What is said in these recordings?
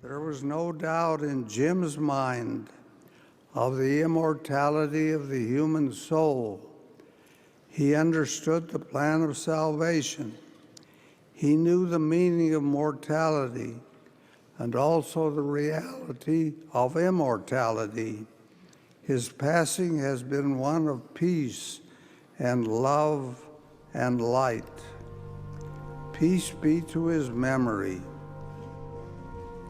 There was no doubt in Jim's mind of the immortality of the human soul. He understood the plan of salvation. He knew the meaning of mortality and also the reality of immortality. His passing has been one of peace and love and light. Peace be to his memory.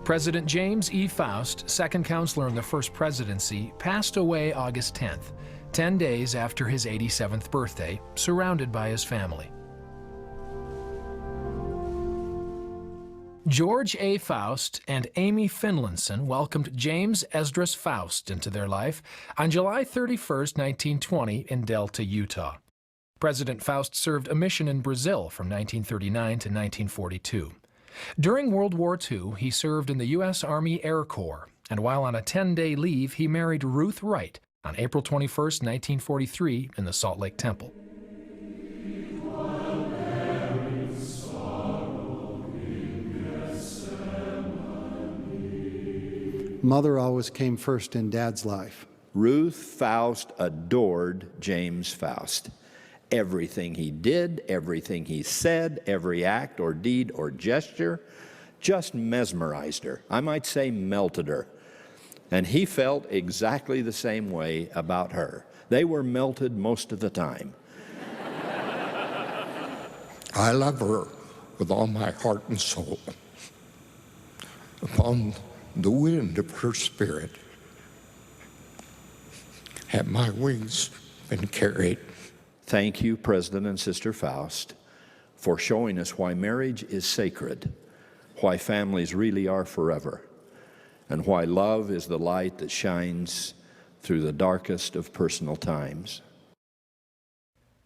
President James E. Faust, second counselor in the First Presidency, passed away August 10th, 10 days after his 87th birthday, surrounded by his family. George A. Faust and Amy Finlinson welcomed James Esdras Faust into their life on July 31, 1920, in Delta, Utah. President Faust served a mission in Brazil from 1939 to 1942. During World War II, he served in the U.S. Army Air Corps, and while on a 10-day leave, he married Ruth Wright on April 21, 1943, in the Salt Lake Temple. Mother always came first in Dad's life. Ruth Faust adored James Faust. Everything he did, everything he said, every act or deed or gesture just mesmerized her. I might say melted her. And he felt exactly the same way about her. They were melted most of the time. I love her with all my heart and soul. Upon the wind of her spirit have my wings been carried. Thank you, President and Sister Faust, for showing us why marriage is sacred, why families really are forever, and why love is the light that shines through the darkest of personal times.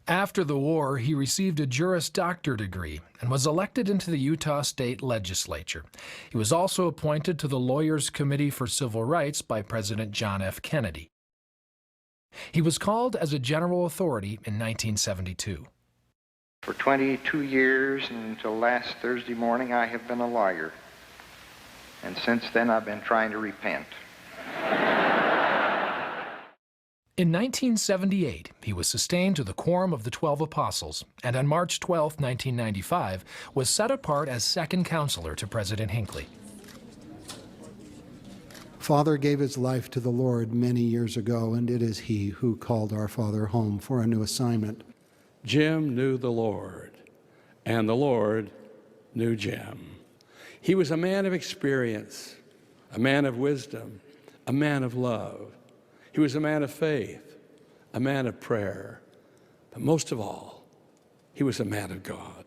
After the war, he received a Juris Doctor degree and was elected into the Utah State Legislature. He was also appointed to the Lawyers' Committee for Civil Rights by President John F. Kennedy. He was called as a general authority in 1972. For 22 years until last Thursday morning, I have been a lawyer. And since then, I've been trying to repent. In 1978, he was sustained to the Quorum of the 12 Apostles, and on March 12, 1995, was set apart as second counselor to President Hinckley. Father gave his life to the Lord many years ago, and it is he who called our father home for a new assignment. Jim knew the Lord, and the Lord knew Jim. He was a man of experience, a man of wisdom, a man of love. He was a man of faith, a man of prayer, but most of all, he was a man of God.